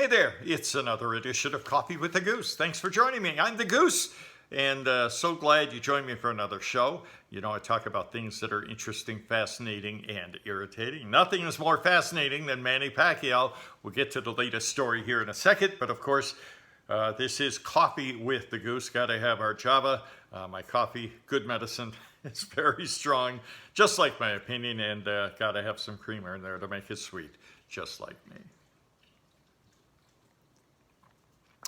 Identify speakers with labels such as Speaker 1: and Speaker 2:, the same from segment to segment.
Speaker 1: Hey there, it's another edition of Coffee with the Goose. Thanks for joining me. I'm the Goose, and so glad you joined me for another show. You know, I talk about things that are interesting, fascinating, and irritating. Nothing is more fascinating than Manny Pacquiao. We'll get to the latest story here in a second, but of course, this is Coffee with the Goose. Gotta have our Java. My coffee, good medicine. It's very strong, just like my opinion, and gotta have some creamer in there to make it sweet, just like me.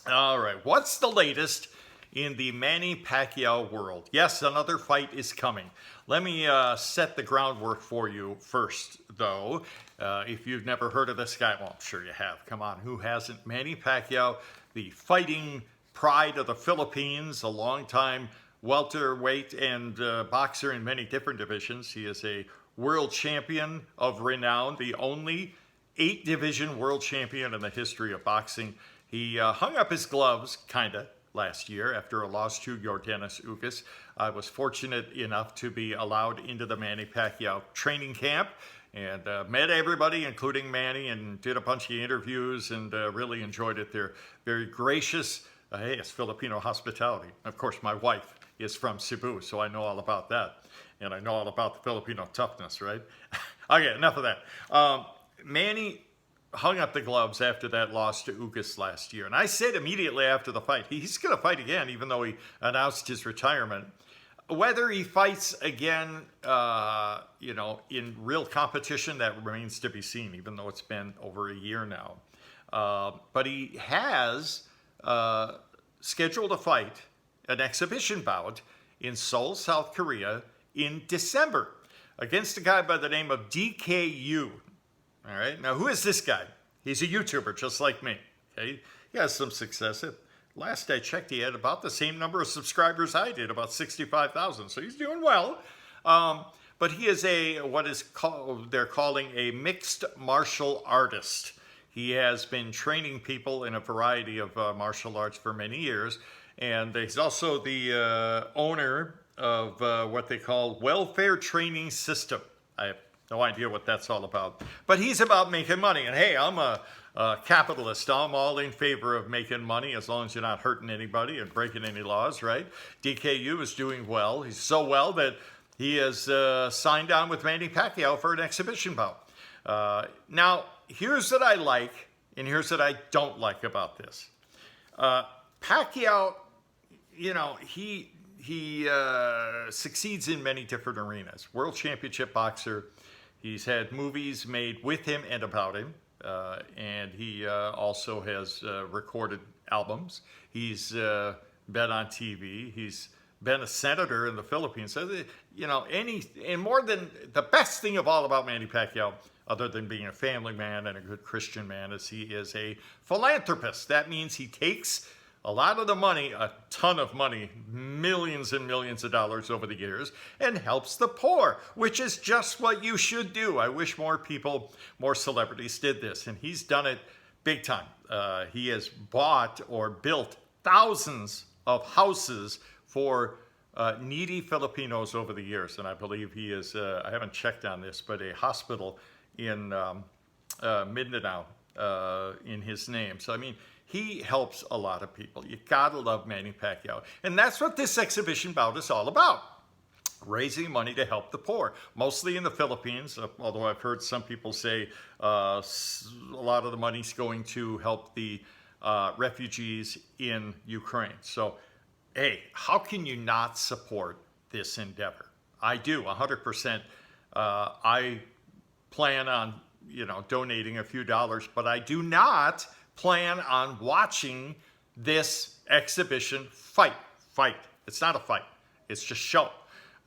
Speaker 1: All right, what's the latest in the Manny Pacquiao world? Yes, another fight is coming. Let me set the groundwork for you first, though. If you've never heard of this guy, well, I'm sure you have. Come on, who hasn't? Manny Pacquiao, the fighting pride of the Philippines, a longtime welterweight and boxer in many different divisions. He is a world champion of renown, the only 8-division world champion in the history of boxing. He hung up his gloves, last year after a loss to Yordenis Ugas. I was fortunate enough to be allowed into the Manny Pacquiao training camp and met everybody, including Manny, and did a bunch of interviews and really enjoyed it. They're very gracious. Hey, it's Filipino hospitality. Of course, my wife is from Cebu, so I know all about that. And I know all about the Filipino toughness, right? Okay, enough of that. Manny hung up the gloves after that loss to Ugas last year. And I said immediately after the fight, he's going to fight again, even though he announced his retirement. Whether he fights again, in real competition, that remains to be seen, even though it's been over a year now. But he has scheduled a fight, an exhibition bout, in Seoul, South Korea, in December, against a guy by the name of vsKU. All right, now who is this guy? He's a YouTuber just like me. Okay, he has some success. Last I checked, he had about the same number of subscribers I did, about 65,000. So he's doing well. But he is they're calling a mixed martial artist. He has been training people in a variety of martial arts for many years, and he's also the owner of what they call Welfare Training System. I have no idea what that's all about. But he's about making money. And hey, I'm a capitalist. I'm all in favor of making money as long as you're not hurting anybody and breaking any laws, right? vsKU is doing well. He's so well that he has signed on with Manny Pacquiao for an exhibition bout. Now, here's what I like and here's what I don't like about this. Pacquiao, he succeeds in many different arenas. World championship boxer. He's had movies made with him and about him, and he also has recorded albums. He's been on TV. He's been a senator in the Philippines. So, and more than the best thing of all about Manny Pacquiao, other than being a family man and a good Christian man, is he is a philanthropist. That means he takes a lot of the money, a ton of money, millions and millions of dollars over the years, and helps the poor, which is just what you should do. I wish more people, more celebrities did this, and he's done it big time. He has bought or built thousands of houses for needy Filipinos over the years, and I believe he is, I haven't checked on this, but a hospital in Mindanao in his name. So, he helps a lot of people. You gotta love Manny Pacquiao. And that's what this exhibition bout is all about. Raising money to help the poor, mostly in the Philippines, although I've heard some people say a lot of the money's going to help the refugees in Ukraine. So, hey, how can you not support this endeavor? I do, 100%. I plan on, donating a few dollars, but I do not plan on watching this exhibition fight. It's not a fight. It's just show.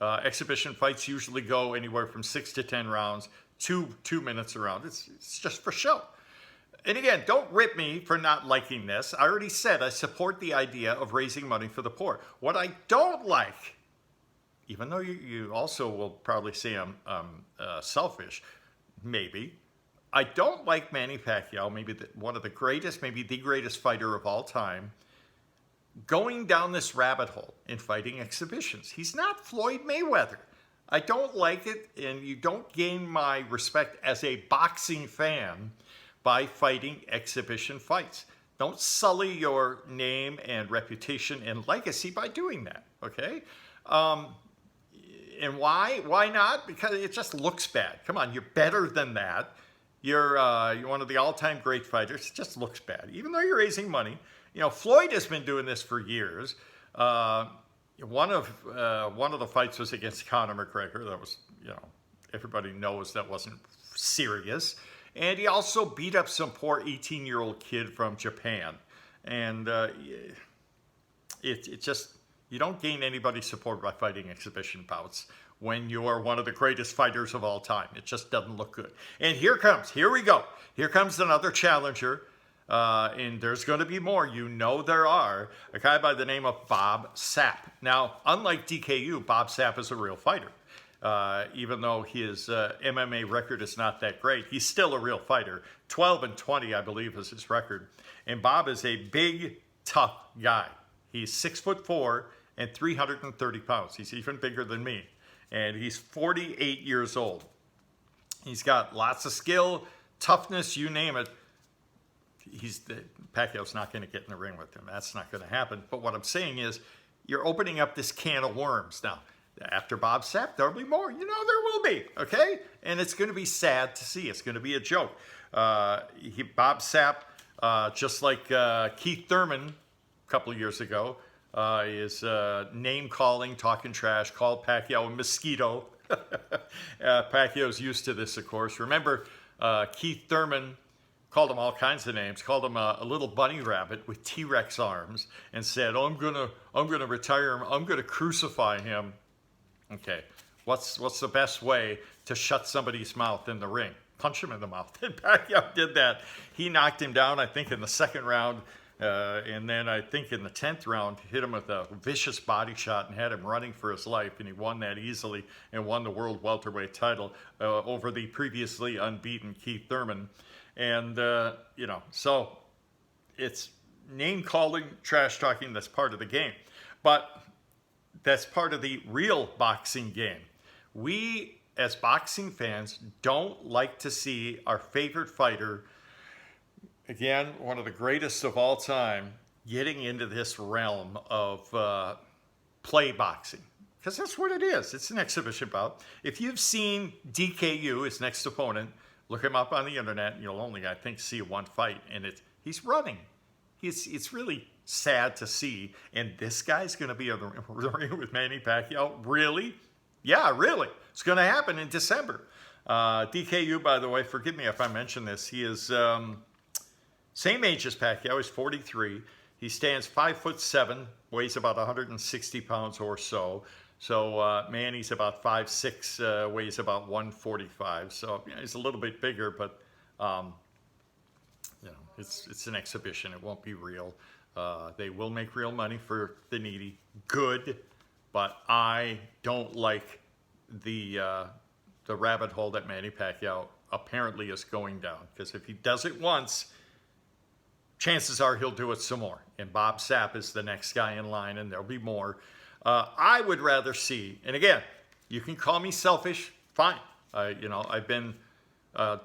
Speaker 1: Exhibition fights usually go anywhere from 6 to 10 rounds, two minutes a round. It's just for show. And again, don't rip me for not liking this. I already said I support the idea of raising money for the poor. What I don't like, even though you also will probably say I'm selfish, maybe, I don't like Manny Pacquiao, maybe one of the greatest, maybe the greatest fighter of all time, going down this rabbit hole in fighting exhibitions. He's not Floyd Mayweather. I don't like it, and you don't gain my respect as a boxing fan by fighting exhibition fights. Don't sully your name and reputation and legacy by doing that, okay? And why? Why not? Because it just looks bad. Come on, you're better than that. You're one of the all-time great fighters. It just looks bad, even though you're raising money. You know, Floyd has been doing this for years. One of the fights was against Conor McGregor. That was, you know, everybody knows that wasn't serious. And he also beat up some poor 18-year-old kid from Japan. And it just, you don't gain anybody's support by fighting exhibition bouts when you're one of the greatest fighters of all time. It just doesn't look good. And here we go. Here comes another challenger. And there's going to be more. You know there are. A guy by the name of Bob Sapp. Now, unlike DKU, Bob Sapp is a real fighter. Even though his MMA record is not that great, he's still a real fighter. 12-20, I believe, is his record. And Bob is a big, tough guy. He's 6'4" and 330 pounds. He's even bigger than me. And he's 48 years old. He's got lots of skill, toughness, you name it. Pacquiao's not going to get in the ring with him. That's not going to happen. But what I'm saying is, you're opening up this can of worms now. After Bob Sapp, there'll be more. You know, there will be, okay? And it's going to be sad to see. It's going to be a joke. Bob Sapp, just like Keith Thurman a couple of years ago, is name-calling, talking trash, called Pacquiao a mosquito. Pacquiao's used to this, of course. Remember, Keith Thurman called him all kinds of names, called him a little bunny rabbit with T-Rex arms, and said, "Oh, I'm gonna retire him. I'm gonna crucify him." Okay, what's the best way to shut somebody's mouth in the ring? Punch him in the mouth. And Pacquiao did that. He knocked him down, I think, in the second round, and then I think in the 10th round, hit him with a vicious body shot and had him running for his life, and he won that easily and won the world welterweight title over the previously unbeaten Keith Thurman. And, you know, so it's name-calling, trash-talking, that's part of the game. But that's part of the real boxing game. We, as boxing fans, don't like to see our favorite fighter, again, one of the greatest of all time, getting into this realm of play boxing. Because that's what it is. It's an exhibition bout. If you've seen DKU, his next opponent, look him up on the internet, and you'll only, I think, see one fight, and he's running. It's really sad to see. And this guy's going to be in the ring with Manny Pacquiao? Really? Yeah, really. It's going to happen in December. DKU, by the way, forgive me if I mention this, he is same age as Pacquiao. He's 43. He stands 5'7", weighs about 160 pounds or so. So Manny's about 5'6", weighs about 145. So you know, he's a little bit bigger, but you know, it's an exhibition. It won't be real. They will make real money for the needy. Good, but I don't like the rabbit hole that Manny Pacquiao apparently is going down. Because if he does it once, chances are he'll do it some more. And Bob Sapp is the next guy in line, and there'll be more. I would rather see, and again, you can call me selfish, fine. You know, I've been,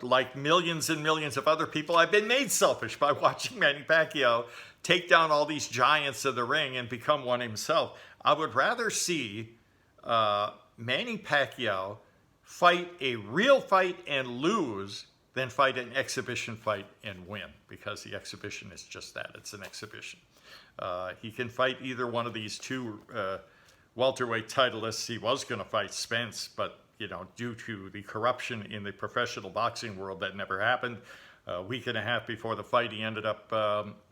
Speaker 1: like millions and millions of other people, I've been made selfish by watching Manny Pacquiao take down all these giants of the ring and become one himself. I would rather see Manny Pacquiao fight a real fight and lose than fight an exhibition fight and win, because the exhibition is just that. It's an exhibition. He can fight either one of these two welterweight titleists. He was going to fight Spence, but you know, due to the corruption in the professional boxing world, that never happened. A week and a half before the fight, he ended up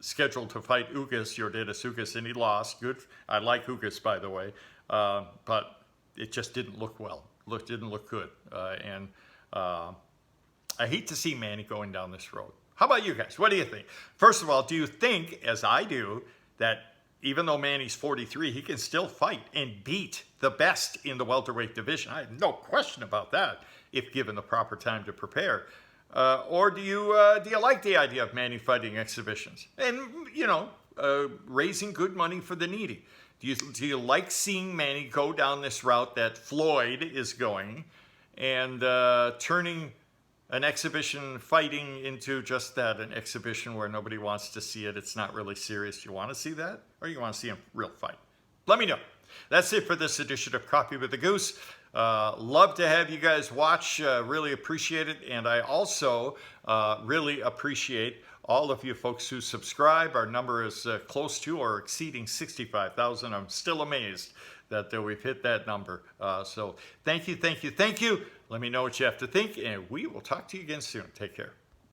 Speaker 1: scheduled to fight Yordenis Ugas, and he lost. Good. I like Ugas, by the way, but it just didn't look well. Didn't look good, and I hate to see Manny going down this road. How about you guys? What do you think? First of all, do you think, as I do, that even though Manny's 43, he can still fight and beat the best in the welterweight division? I have no question about that, if given the proper time to prepare. Or do you like the idea of Manny fighting exhibitions and, you know, raising good money for the needy? Do you like seeing Manny go down this route that Floyd is going, and turning an exhibition fighting into just that, an exhibition where nobody wants to see it. It's not really serious. You want to see that, or you want to see a real fight? Let me know. That's it for this edition of Coffee with the Goose. Love to have you guys watch. Really appreciate it. And I also really appreciate all of you folks who subscribe. Our number is close to or exceeding 65,000. I'm still amazed that we've hit that number. So thank you, thank you, thank you. Let me know what you have to think, and we will talk to you again soon. Take care.